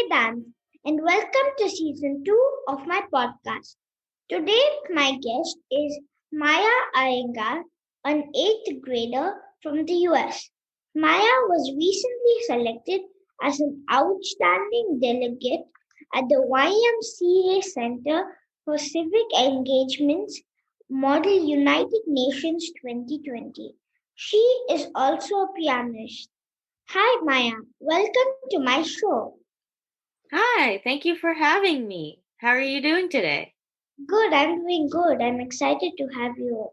Vedanth, and welcome to season 2 of my podcast. Today, my guest is Maya Iyengar, an 8th grader from the US. Maya was recently selected as an outstanding delegate at the YMCA Center for Civic Engagement's Model United Nations 2020. She is also a pianist. Hi, Maya. Welcome to my show. Hi, thank you for having me. How are you doing today? Good, I'm doing good. I'm excited to have you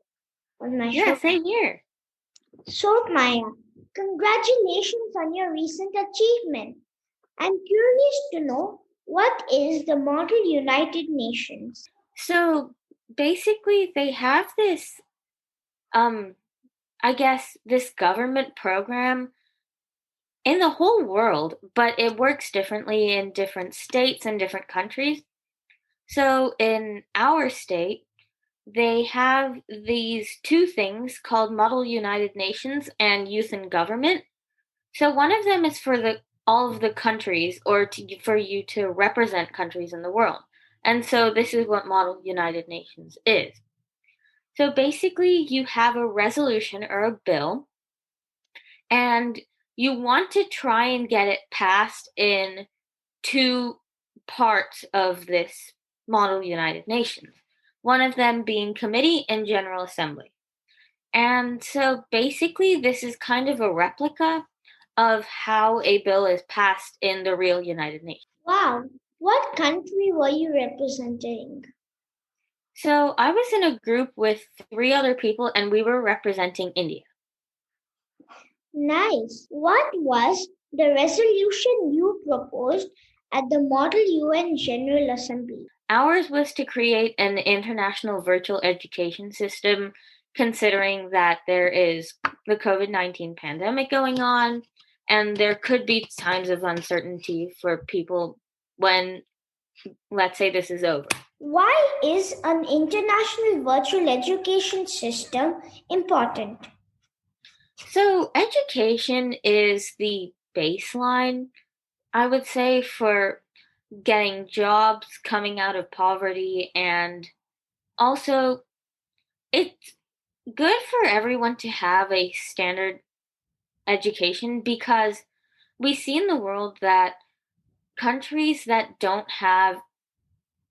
on my Yeah, show. same here. So, Maya, congratulations on your recent achievement. I'm curious to know what is the Model United Nations? So basically they have this um this government program in the whole world, but it works differently in different states and different countries. So in our state, they have these two things called Model United Nations and Youth in Government. So one of them is for the all of the countries, or for you to represent countries in the world. And so this is what Model United Nations is. So basically, you have a resolution or a bill, and you want to try and get it passed in two parts of this Model United Nations, one of them being Committee and General Assembly. And so basically, this is kind of a replica of how a bill is passed in the real United Nations. Wow, what country were you representing? So I was in a group with three other people, and we were representing India. Nice. What was the resolution you proposed at the Model UN General Assembly? Ours was to create an international virtual education system, considering that there is the COVID-19 pandemic going on, and there could be times of uncertainty for people when, let's say, this is over. Why is an international virtual education system important? So, education is the baseline, I would say, for getting jobs, coming out of poverty, and also it's good for everyone to have a standard education because we see in the world that countries that don't have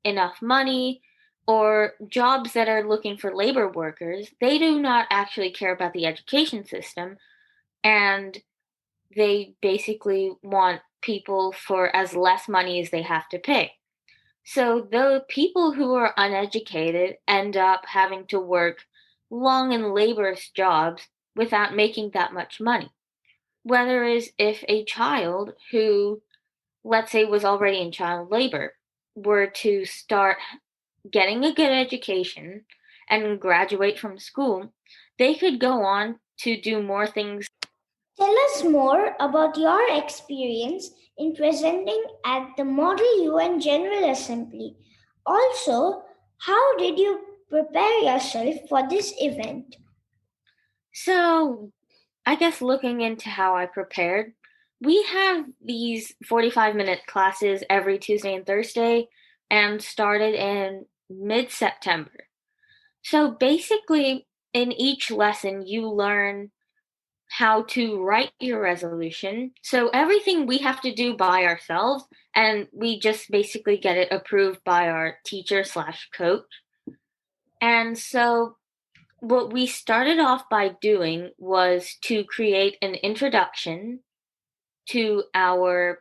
enough money or jobs that are looking for labor workers, they do not actually care about the education system, and they basically want people for as less money as they have to pay. So the people who are uneducated end up having to work long and laborious jobs without making that much money. Whereas if a child who, let's say, was already in child labor were to start getting a good education and graduate from school, they could go on to do more things. Tell us more about your experience in presenting at the Model UN General Assembly. Also, how did you prepare yourself for this event? So, I guess looking into how I prepared, we have these 45-minute classes every Tuesday and Thursday and started in mid September. So basically, in each lesson, you learn how to write your resolution. So everything we have to do by ourselves, and we just basically get it approved by our teacher slash coach. And so what we started off by doing was to create an introduction to or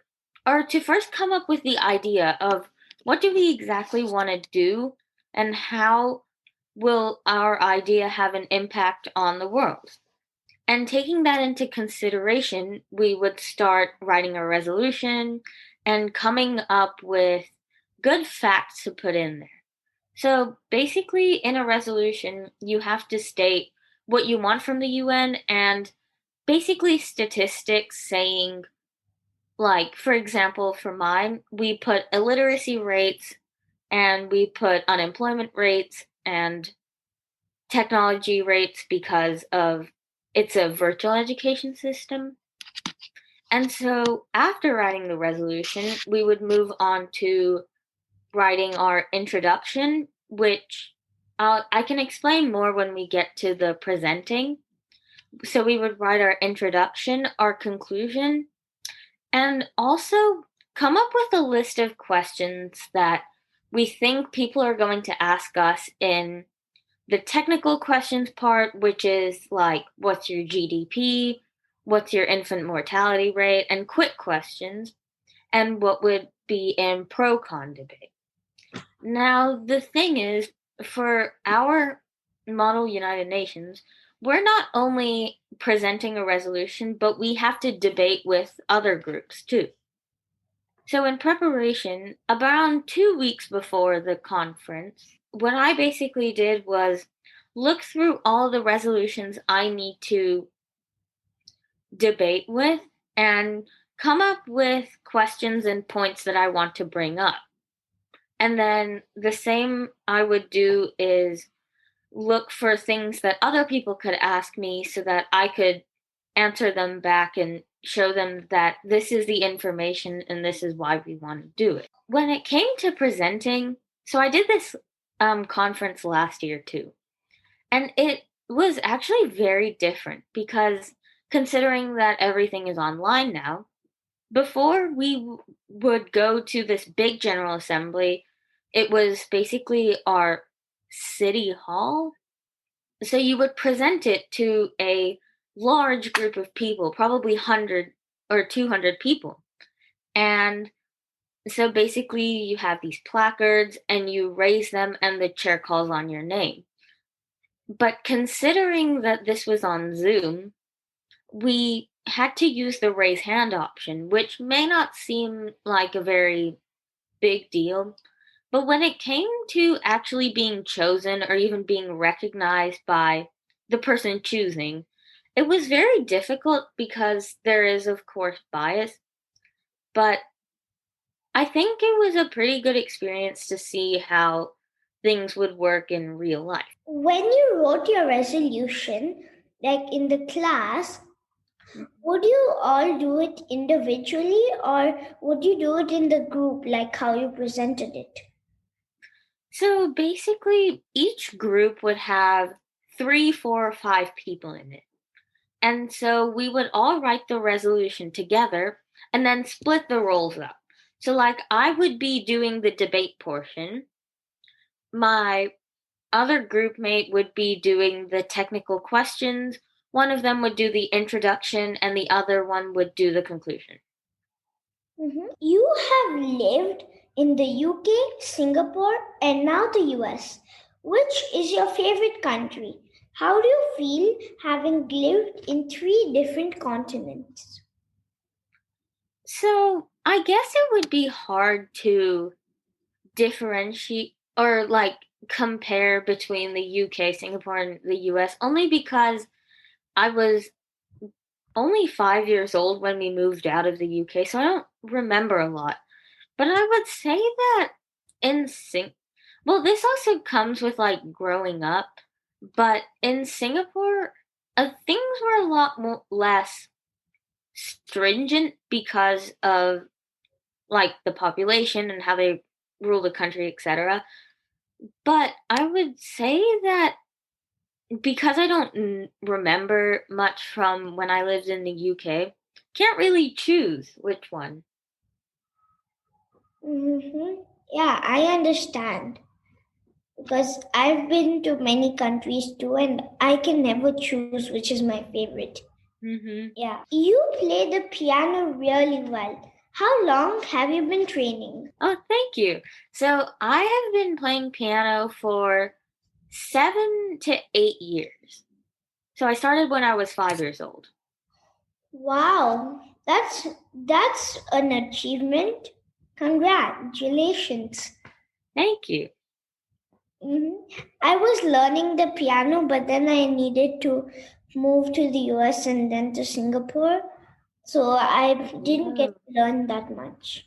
to first come up with the idea of what do we exactly want to do and how will our idea have an impact on the world. And taking that into consideration, we would start writing a resolution and coming up with good facts to put in there. So basically, in a resolution, you have to state what you want from the UN and basically statistics saying, like, for example, for mine, we put illiteracy rates and we put unemployment rates and technology rates because of it's a virtual education system. And so after writing the resolution, we would move on to writing our introduction, which I can explain more when we get to the presenting. So we would write our introduction, our conclusion, and also come up with a list of questions that we think people are going to ask us in the technical questions part, which is like, what's your GDP? What's your infant mortality rate? And quick questions, and what would be in pro con debate. Now, the thing is, for our Model United Nations, we're not only presenting a resolution, but we have to debate with other groups too. So, in preparation, around 2 weeks before the conference, what I basically did was look through all the resolutions I need to debate with and come up with questions and points that I want to bring up. And then the same I would do is look for things that other people could ask me so that I could answer them back and show them that this is the information and this is why we want to do it. When it came to presenting, so I did this conference last year too, and it was actually very different because considering that everything is online now, before we would go to this big general assembly, it was basically our city hall. So you would present it to a large group of people, probably 100 or 200 people. And so basically you have these placards and you raise them and the chair calls on your name. But considering that this was on Zoom, we had to use the raise hand option, which may not seem like a very big deal. But when it came to actually being chosen or even being recognized by the person choosing, it was very difficult because there is, of course, bias. But I think it was a pretty good experience to see how things would work in real life. When you wrote your resolution, like in the class, would you all do it individually or would you do it in the group like how you presented it? So basically, each group would have 3, 4, or 5 people in it. And so we would all write the resolution together and then split the roles up. So, like, I would be doing the debate portion, my other group mate would be doing the technical questions, one of them would do the introduction, and the other one would do the conclusion. You have lived in the UK, Singapore, and now the US. Which is your favorite country? How do you feel having lived in 3 different continents? So, I guess it would be hard to differentiate or like compare between the UK, Singapore, and the US only because I was only 5 years old when we moved out of the UK, so I don't remember a lot. But I would say that in well, this also comes with like growing up, but in Singapore, things were a lot less stringent because of like the population and how they rule the country, etc. But I would say that because I don't remember much from when I lived in the UK, can't really choose which one. Yeah, I understand. Because I've been to many countries too, and I can never choose which is my favorite. Yeah. You play the piano really well. How long have you been training? Oh, thank you. So I have been playing piano for 7 to 8 years. So I started when I was 5 years old. Wow, that's an achievement. Congratulations. Thank you. I was learning the piano, but then I needed to move to the US and then to Singapore. So I didn't get to learn that much.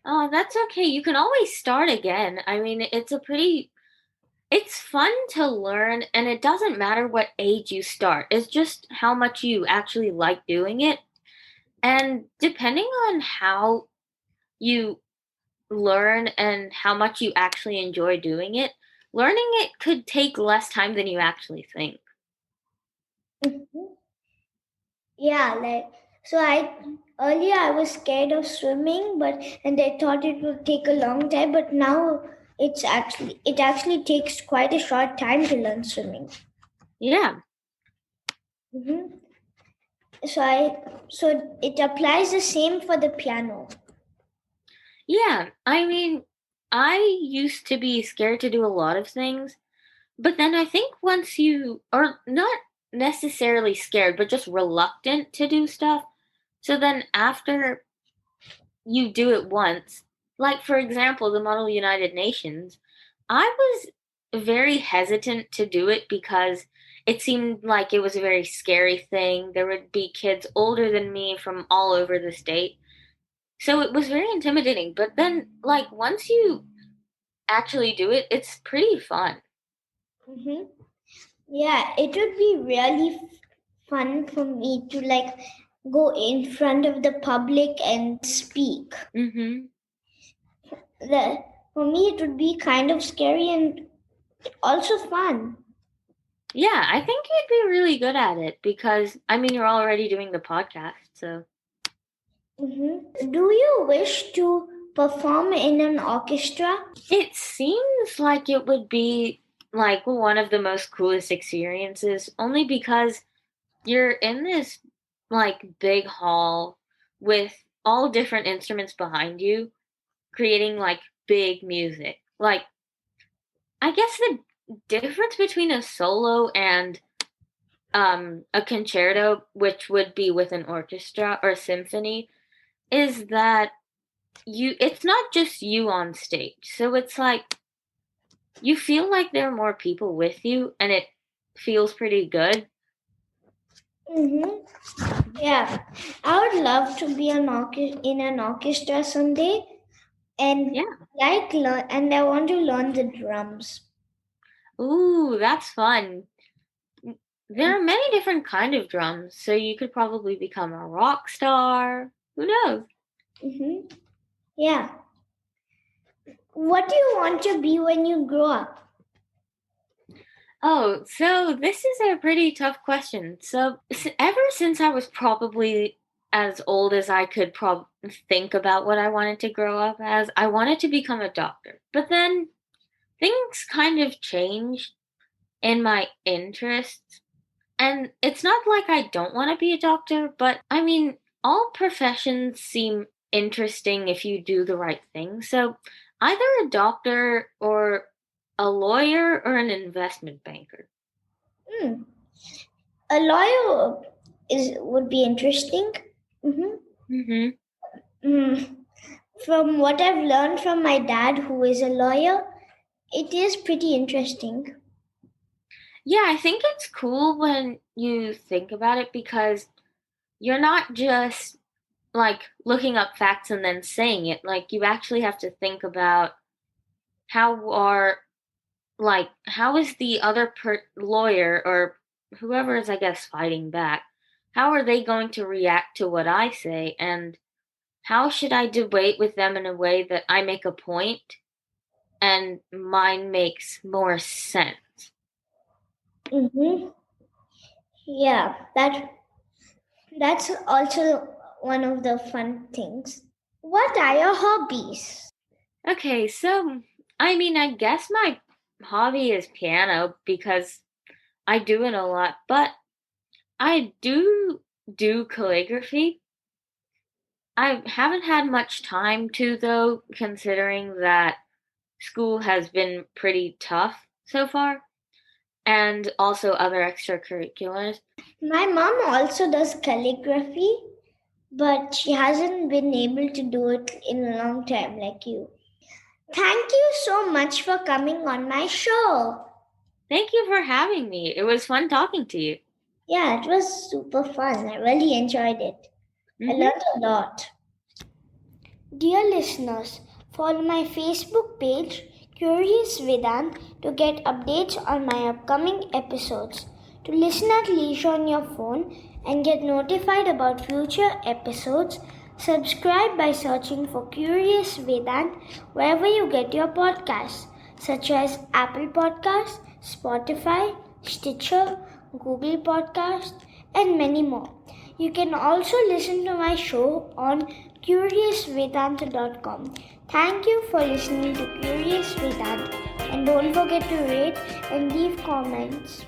Oh, that's okay. You can always start again. I mean, it's fun to learn, and it doesn't matter what age you start. It's just how much you actually like doing it. And depending on how you learn and how much you actually enjoy doing it, learning it could take less time than you actually think. Mhm. Yeah, like so I earlier I was scared of swimming, but and I thought it would take a long time, but now it actually takes quite a short time to learn swimming. Yeah. hmm So it applies the same for the piano. Yeah. I mean, I used to be scared to do a lot of things, but then I think once you are not necessarily scared, but just reluctant to do stuff, so then after you do it once, like for example, the Model United Nations, I was very hesitant to do it because it seemed like it was a very scary thing. There would be kids older than me from all over the state. So it was very intimidating. But then, like, once you actually do it, it's pretty fun. hmm Yeah, it would be really fun for me to like go in front of the public and speak. Mm-hmm. The, for me, it would be kind of scary and also fun. Yeah, I think you'd be really good at it because, I mean, you're already doing the podcast. So Do you wish to perform in an orchestra? it seems like it would be like one of the most coolest experiences only because you're in this like big hall with all different instruments behind you creating like big music. Like I guess the difference between a solo and a concerto, which would be with an orchestra or symphony, is that it's not just you on stage. So it's like you feel like there are more people with you and it feels pretty good. Yeah, I would love to be in an orchestra someday, and Yeah. and I want to learn the drums. Ooh, that's fun. There are many different kind of drums, so you could probably become a rock star. Who knows? hmm Yeah. What do you want to be when you grow up? Oh, so this is a pretty tough question. So, ever since I was probably as old as I could think about what I wanted to grow up as, I wanted to become a doctor. But then things kind of changed in my interests. And it's not like I don't want to be a doctor, but I mean, all professions seem interesting if you do the right thing. So, either a doctor or a lawyer or an investment banker. Hmm. A lawyer is would be interesting. hmm Mhm. Mm. From what I've learned from my dad, who is a lawyer, it is pretty interesting. Yeah, I think it's cool when you think about it because you're not just like looking up facts and then saying it. Like you actually have to think about how are how is the other lawyer or whoever is I guess fighting back, how are they going to react to what I say and how should I debate with them in a way that I make a point and mine makes more sense. hmm Yeah, that's also one of the fun things. What are your hobbies? Okay, so I mean, I guess my hobby is piano because I do it a lot, but I do calligraphy. I haven't had much time to though, considering that school has been pretty tough so far, and also other extracurriculars. My mom also does calligraphy, but she hasn't been able to do it in a long time like you. Thank you so much for coming on my show. Thank you for having me. It was fun talking to you. Yeah, it was super fun. I really enjoyed it. I Mhm. learned a lot. Dear listeners, follow my Facebook page, Curious Vedanth, to get updates on my upcoming episodes. To listen at leisure on your phone and get notified about future episodes, subscribe by searching for Curious Vedanth wherever you get your podcasts, such as Apple Podcasts, Spotify, Stitcher, Google Podcasts, and many more. You can also listen to my show on curiousvedanth.com. Thank you for listening to Curious Vedanth, and don't forget to rate and leave comments.